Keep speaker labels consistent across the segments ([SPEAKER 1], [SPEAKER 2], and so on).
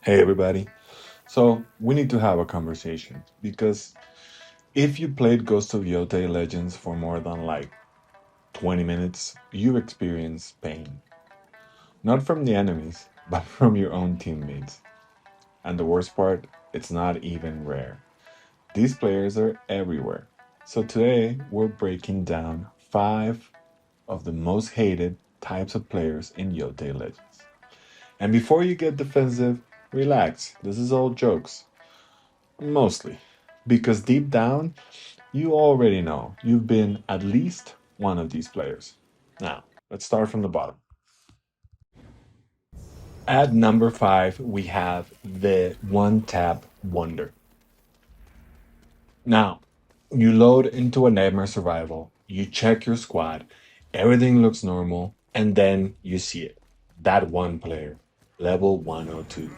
[SPEAKER 1] Hey everybody. So we need to have a conversation because if you played Ghost of Yōtei Legends for more than like 20 minutes, you experience pain. Not from the enemies, but from your own teammates. And the worst part, it's not even rare. These players are everywhere. So today we're breaking down 5 of the most hated types of players in Yōtei Legends. And before you get defensive, relax. This is all jokes. Mostly. Because deep down, you already know you've been at least one of these players. Now, let's start from the bottom. At number 5, we have the one tap wonder. Now, you load into a nightmare survival, you check your squad, everything looks normal, and then you see it. That one player, level 102.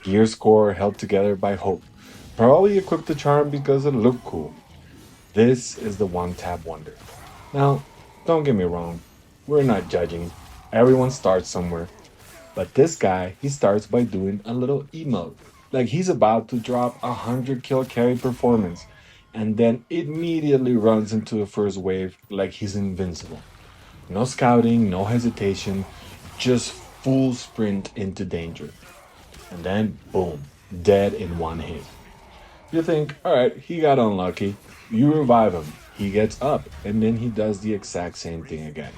[SPEAKER 1] Gear score held together by hope. Probably equipped the charm because it looked cool. This is the one tap wonder. Now, don't get me wrong, we're not judging. Everyone starts somewhere. But this guy, he starts by doing a little emote. Like he's about to drop 100 kill carry performance, and then immediately runs into the first wave like he's invincible. No scouting, no hesitation, just full sprint into danger. And then, boom, dead in one hit. You think, all right, he got unlucky. You revive him. He gets up, and then he does the exact same thing again.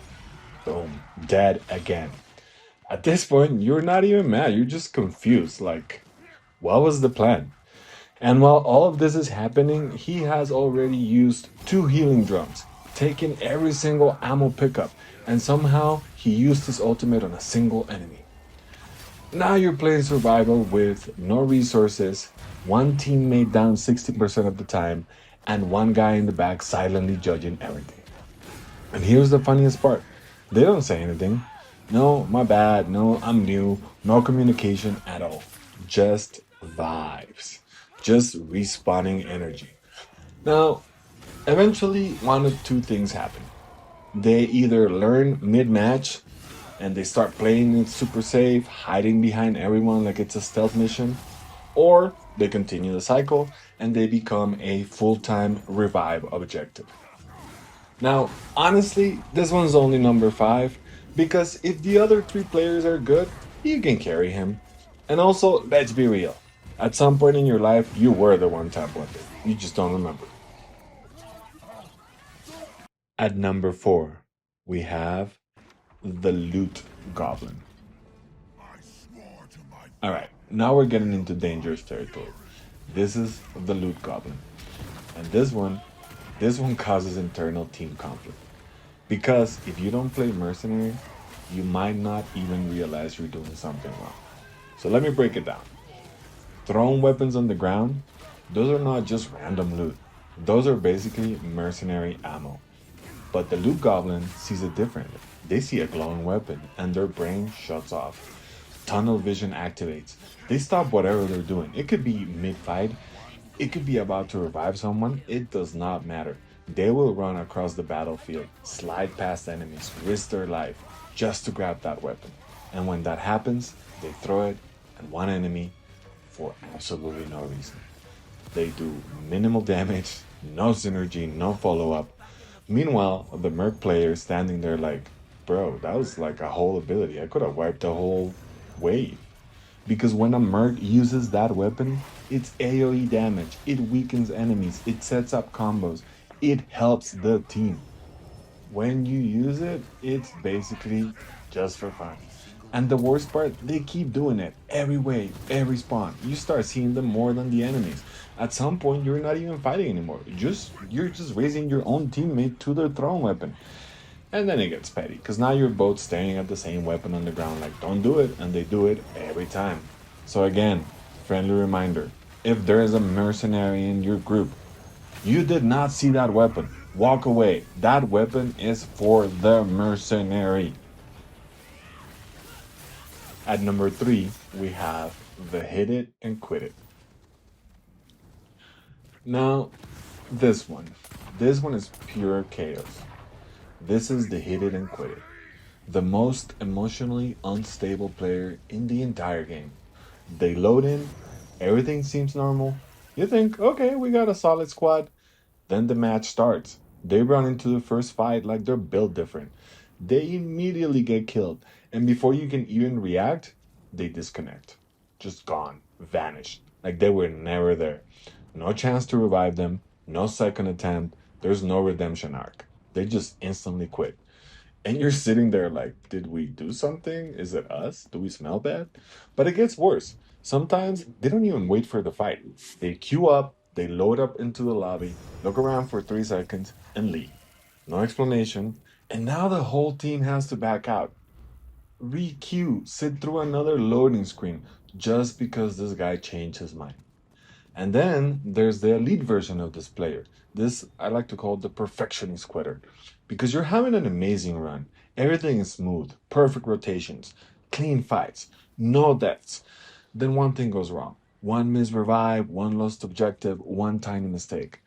[SPEAKER 1] Boom, dead again. At this point, you're not even mad. You're just confused. Like, what was the plan? And while all of this is happening, he has already used 2 healing drums, taken every single ammo pickup, and somehow he used his ultimate on a single enemy. Now you're playing survival with no resources, one teammate down 60% of the time, and one guy in the back silently judging everything. And here's the funniest part, they don't say anything. No, my bad. No, I'm new. No communication at all. Just vibes. Just respawning energy. Now, eventually, one of two things happen. They either learn mid match and they start playing it super safe, hiding behind everyone like it's a stealth mission, or they continue the cycle and they become a full time revive objective. Now, honestly, this one's only number 5 because if the other 3 players are good, you can carry him. And also, let's be real. At some point in your life, you were the one tap wonder. You just don't remember. At number 4, we have the Loot Goblin. All right, now we're getting into dangerous territory. This is the Loot Goblin. And this one causes internal team conflict. Because if you don't play mercenary, you might not even realize you're doing something wrong. So let me break it down. Thrown weapons on the ground, those are not just random loot. Those are basically mercenary ammo. But the loot goblin sees it differently. They see a glowing weapon and their brain shuts off. Tunnel vision activates. They stop whatever they're doing. It could be mid fight, it could be about to revive someone, it does not matter. They will run across the battlefield, slide past enemies, risk their life just to grab that weapon. And when that happens, they throw it at one enemy for absolutely no reason. They do minimal damage, no synergy, no follow up. Meanwhile, the Merc player is standing there like, bro, that was like a whole ability. I could have wiped the whole wave. Because when a Merc uses that weapon, it's AoE damage, it weakens enemies, it sets up combos, it helps the team. When you use it, it's basically just for fun. And the worst part, they keep doing it every wave, every spawn. You start seeing them more than the enemies. At some point, you're not even fighting anymore. You're just raising your own teammate to their thrown weapon. And then it gets petty, because now you're both staring at the same weapon on the ground, like, don't do it, and they do it every time. So, again, friendly reminder, if there is a mercenary in your group, you did not see that weapon, walk away. That weapon is for the mercenary. At number 3, we have the hit it and quit it. Now, this one. This one is pure chaos. This is the hit it and quit it. The most emotionally unstable player in the entire game. They load in, everything seems normal. You think, okay, we got a solid squad. Then the match starts. They run into the first fight like they're built different. They immediately get killed. And before you can even react, they disconnect. Just gone, vanished. Like they were never there. No chance to revive them, no second attempt, there's no redemption arc. They just instantly quit. And you're sitting there like, did we do something? Is it us? Do we smell bad? But it gets worse. Sometimes they don't even wait for the fight. They queue up, they load up into the lobby, look around for 3 seconds, and leave. No explanation. And now the whole team has to back out. Re-queue, sit through another loading screen just because this guy changed his mind. And then there's the elite version of this player. This I like to call the perfectionist quitter. Because you're having an amazing run. Everything is smooth, perfect rotations, clean fights, no deaths. Then one thing goes wrong. One missed revive, one lost objective, one tiny mistake.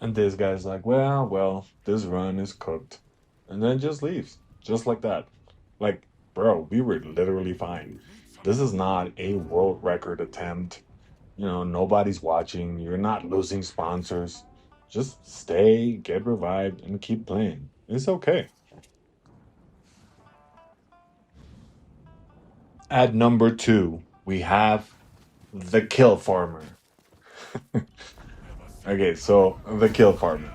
[SPEAKER 1] And this guy's like, well, this run is cooked. And then just leaves. Just like that. Like, bro, we were literally fine. This is not a world record attempt. Nobody's watching. You're not losing sponsors. Just stay, get revived, and keep playing. It's okay. At number two, we have the Kill Farmer. Okay, so the Kill Farmer.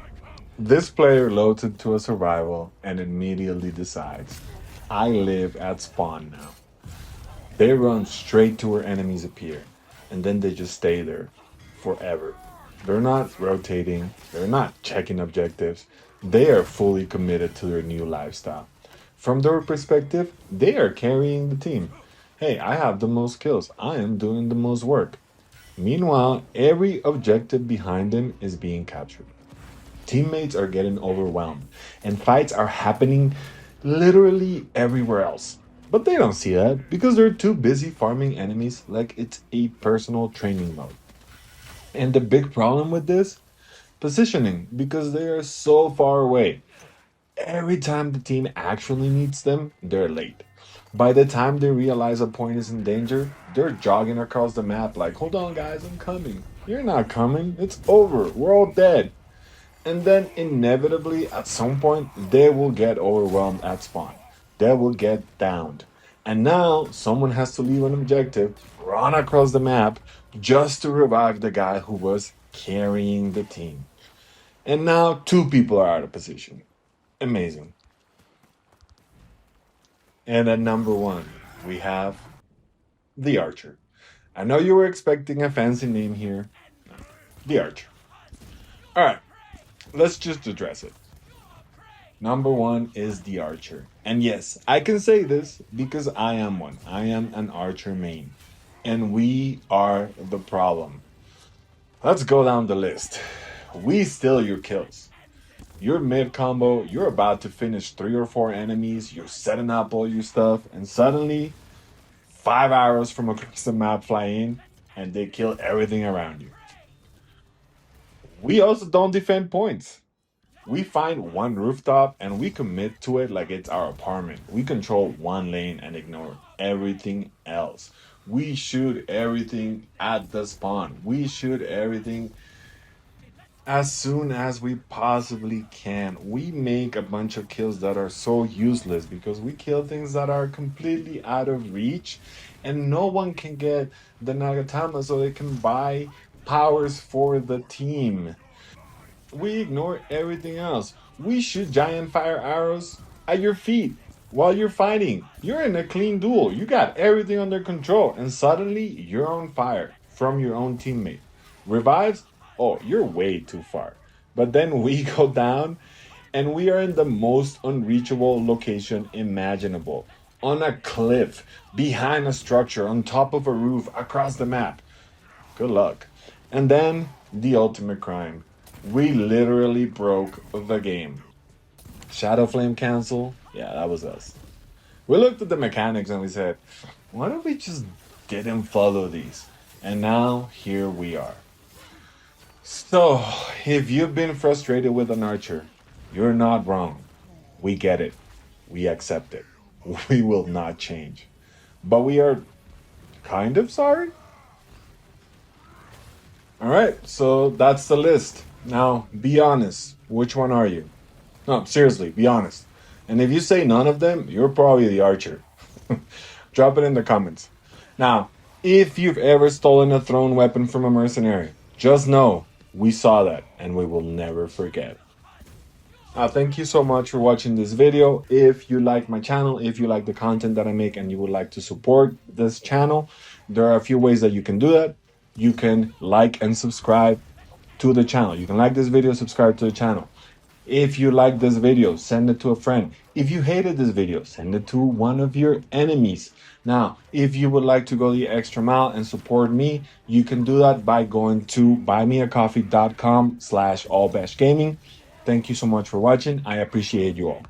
[SPEAKER 1] This player loads into a survival and immediately decides, I live at spawn now. They run straight to where enemies appear, and then they just stay there forever. They're not rotating, they're not checking objectives, they are fully committed to their new lifestyle. From their perspective, they are carrying the team. Hey, I have the most kills, I am doing the most work. Meanwhile, every objective behind them is being captured. Teammates are getting overwhelmed, and fights are happening literally everywhere else. But they don't see that because they're too busy farming enemies like it's a personal training mode. And the big problem with this? Positioning, because they are so far away. Every time the team actually needs them, they're late. By the time they realize a point is in danger, they're jogging across the map like, hold on, guys, I'm coming. You're not coming. It's over. We're all dead. And then inevitably, at some point, they will get overwhelmed at spawn. They will get downed. And now someone has to leave an objective, run across the map just to revive the guy who was carrying the team. And now two people are out of position. Amazing. And at number one, we have the Archer. I know you were expecting a fancy name here. No, the Archer. All right, let's just address it. Number one is the archer. And yes, I can say this because I am one. I am an archer main. And we are the problem. Let's go down the list. We steal your kills. You're mid combo, you're about to finish 3 or 4 enemies, you're setting up all your stuff, and suddenly 5 arrows from across the map fly in and they kill everything around you. We also don't defend points. We find one rooftop and we commit to it like it's our apartment. We control one lane and ignore everything else. We shoot everything at the spawn. We shoot everything as soon as we possibly can. We make a bunch of kills that are so useless because we kill things that are completely out of reach and no one can get the Nagatama so they can buy powers for the team. We ignore everything else. We shoot giant fire arrows at your feet while you're fighting. You're in a clean duel. You got everything under control, and suddenly you're on fire from your own teammate. Revives? Oh, you're way too far. But then we go down, and we are in the most unreachable location imaginable on a cliff, behind a structure, on top of a roof, across the map. Good luck. And then the ultimate crime. We literally broke the game. Shadow Flame cancel? Yeah, that was us. We looked at the mechanics and we said, why don't we just didn't follow these? And now here we are. So, if you've been frustrated with an archer, you're not wrong. We get it. We accept it. We will not change. But we are kind of sorry. All right, so that's the list. Now, be honest. Which one are you? No, seriously, be honest. And if you say none of them, you're probably the archer. Drop it in the comments. Now, if you've ever stolen a thrown weapon from a mercenary, just know we saw that and we will never forget. Thank you so much for watching this video. If you like my channel, if you like the content that I make and you would like to support this channel, there are a few ways that you can do that. You can like and subscribe to the channel. You can like this video, subscribe to the channel. If you like this video, send it to a friend. If you hated this video, send it to one of your enemies. Now, if you would like to go the extra mile and support me, you can do that by going to buymeacoffee.com/allbashgaming. Thank you so much for watching. I appreciate you all.